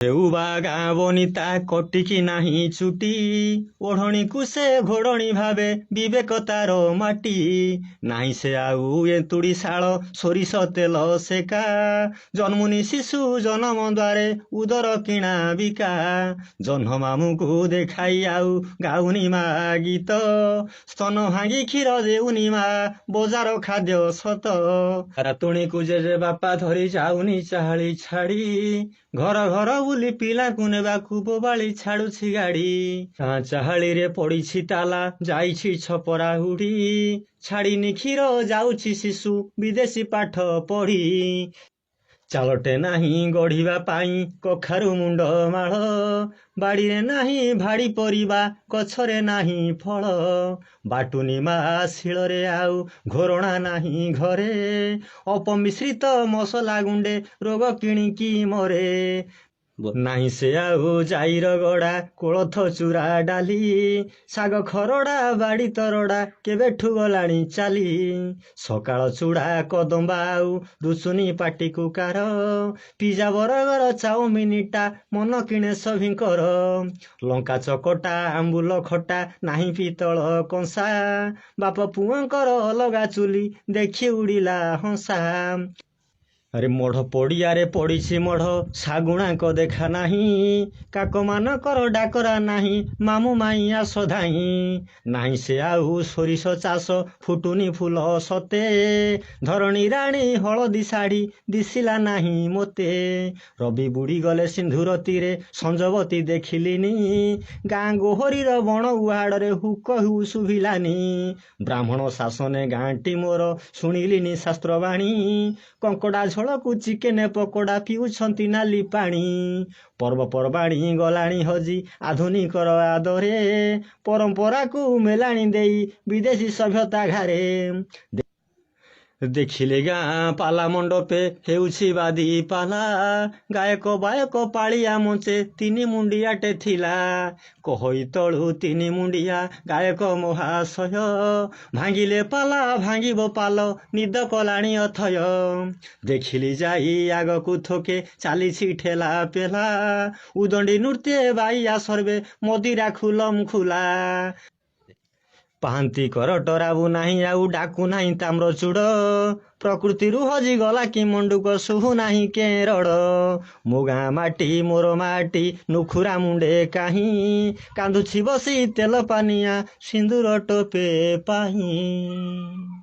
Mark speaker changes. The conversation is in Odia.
Speaker 1: ହେଉବା ଗାଁ ବନିତା କଟିକି ନାହିଁ ଚୁଟି ଓଢ଼ଣୀକୁ ସେ ଘୋଡ଼ଣୀ ଭାବେ ବିବେକ ତାର ମାଟି ନାହିଁ ସେ ଆଉ ଏନ୍ତୁଡ଼ି ଶାଳ ସୋରିଷ ତେଲ ସେକା ଜନ୍ମୁନି ଶିଶୁ ଜନମ ଦ୍ୱାରେ ଉଦର କିଣା ବିକା ଜହ୍ନ ମାମୁଁକୁ ଦେଖାଇ ଆଉ ଗାଉନି ମା ଗୀତ ସ୍ତନ ଭାଙ୍ଗି କ୍ଷୀର ଦେଉନି ମା ବଜାର ଖାଦ୍ୟ ସତ ରାତୁଣୀକୁ ଜେଜେ ବାପା ଧରି ଯାଉନି ଚାହାଳି ଛାଡ଼ି ଘର ଘର ବୁଲି ପିଲାକୁ ନେବାକୁ ବୋବାଳି ଛାଡୁଛି ଗାଡ଼ି ଚାହାଳିରେ ପଡ଼ିଛି ତାଲା ଯାଇଛି ଛପରା ହୁଡ଼ି ଛାଡ଼ିନି କ୍ଷୀର ଯାଉଛି ଶିଶୁ ବିଦେଶୀ ପାଠ ପଢ଼ି ଚାଲଟେ ନାହିଁ ଗଢ଼ିବା ପାଇଁ କଖାରୁ ମୁଣ୍ଡ ମାଳ ବାଡ଼ିରେ ନାହିଁ ଭାଡ଼ି ପରିବା ଗଛରେ ନାହିଁ ଫଳ ବାଟୁନି ମା ଶିଳରେ ଆଉ ଘୋରଣା ନାହିଁ ଘରେ ଅପମିଶ୍ରିତ ମସଲା ଗୁଣ୍ଡେ ରୋଗ କିଣିକି ମରେ ନାହିଁ ସେ ଆଉ ଜାଇର ଗଡ଼ା କୋଳଥ ଚୁରା ଡାଲି ଶାଗ ଖରଡ଼ା ବାଡ଼ି ତରଡ଼ା କେବେଠୁ ଗଲାଣି ଚାଲି ସକାଳ ଚୁଡ଼ା କଦମ୍ବା ଆଉ ରୁଚୁନି ପାଟିକୁ କାର ପିଜା ବରଗର ଚାଉମିନିଟା ମନ କିଣେ ସଭିଙ୍କର ଲଙ୍କା ଚକଟା ଆମ୍ବୁଲ ଖଟା ନାହିଁ ପିତଳ କଂସା ବାପ ପୁଅଙ୍କର ଅଲଗା ଚୁଲି ଦେଖି ଉଡ଼ିଲା ହଂସା ଆରେ ମଢ଼ ପଡ଼ିଆରେ ପଡ଼ିଛି ମଢ଼ ଶାଗୁଣାଙ୍କ ଦେଖା ନାହିଁ କାକମାନଙ୍କର ଡାକରା ନାହିଁ ମାମୁଁ ମାଇଁ ଆସ ଧାଇଁ ନାହିଁ ସେ ଆଉ ସୋରିଷ ଚାଷ ଫୁଟୁନି ଫୁଲ ସତେ ଧରଣୀ ରାଣୀ ହଳଦୀ ଶାଢ଼ୀ ଦିଶିଲା ନାହିଁ ମୋତେ ରବି ବୁଡ଼ି ଗଲେ ସିନ୍ଧୁର ତୀରେ ସଞ୍ଜବତୀ ଦେଖିଲିନି ଗାଁ ଗୋହରୀର ବଣ ଉହାଡ଼ରେ ହୁକ ହୁ ଶୁଭିଲାନି ବ୍ରାହ୍ମଣ ଶାସନେ ଗାଁଟି ମୋର ଶୁଣିଲିନି ଶାସ୍ତ୍ରବାଣୀ କଙ୍କଡ଼ା ଝୋଳକୁ ଚିକେନ ପକୋଡ଼ା ପିଉଛନ୍ତି ନାଲି ପାଣି ପର୍ବପର୍ବାଣୀ ଗଲାଣି ହଜି ଆଧୁନିକର ଆଦରେ ପରମ୍ପରାକୁ ମେଲାଣି ଦେଇ ବିଦେଶୀ ସଭ୍ୟତା ଘାରେ ଦେଖିଲେ ଗାଁ ପାଲା ମଣ୍ଡପେ ହେଉଛି ବାଦି ପାଲା ଗାୟକ ବାୟକ ପାଳିଆ ମଞ୍ଚେ ତିନି ମୁଣ୍ଡିଆଟେ ଥିଲା କହଇ ତଳୁ ତିନି ମୁଣ୍ଡିଆ ଗାୟକ ମହାଶୟ ଭାଙ୍ଗିଲେ ପାଲା ଭାଙ୍ଗିବ ପାଲ ନିଦ କଲାଣି ଅଥୟ ଦେଖିଲି ଯାଇ ଆଗକୁ ଥୋକେ ଚାଲିଛି ଠେଲା ପେଲା ଉଦଣ୍ଡି ନୃତ୍ୟ ବାଇଆ ସର୍ବେ ମଦିରା ଖୁଲମ ଖୁଲା ପାହାନ୍ତି କରଟରାବୁ ନାହିଁ ଆଉ ଡାକୁ ନାହିଁ ତାମ୍ର ଚୁଡ଼ ପ୍ରକୃତିରୁ ହଜିଗଲା କି ମଣ୍ଡୁକ ଶୁଭୁ ନାହିଁ କେରଡ଼ ମୋ ଗାଁ ମାଟି ମୋର ମାଟି ନୁଖୁରା ମୁଣ୍ଡେ କାହିଁ କାନ୍ଦୁଛି ବସି ତେଲ ପାନିଆ ସିନ୍ଦୁର ଟୋପେ ପାଇଁ।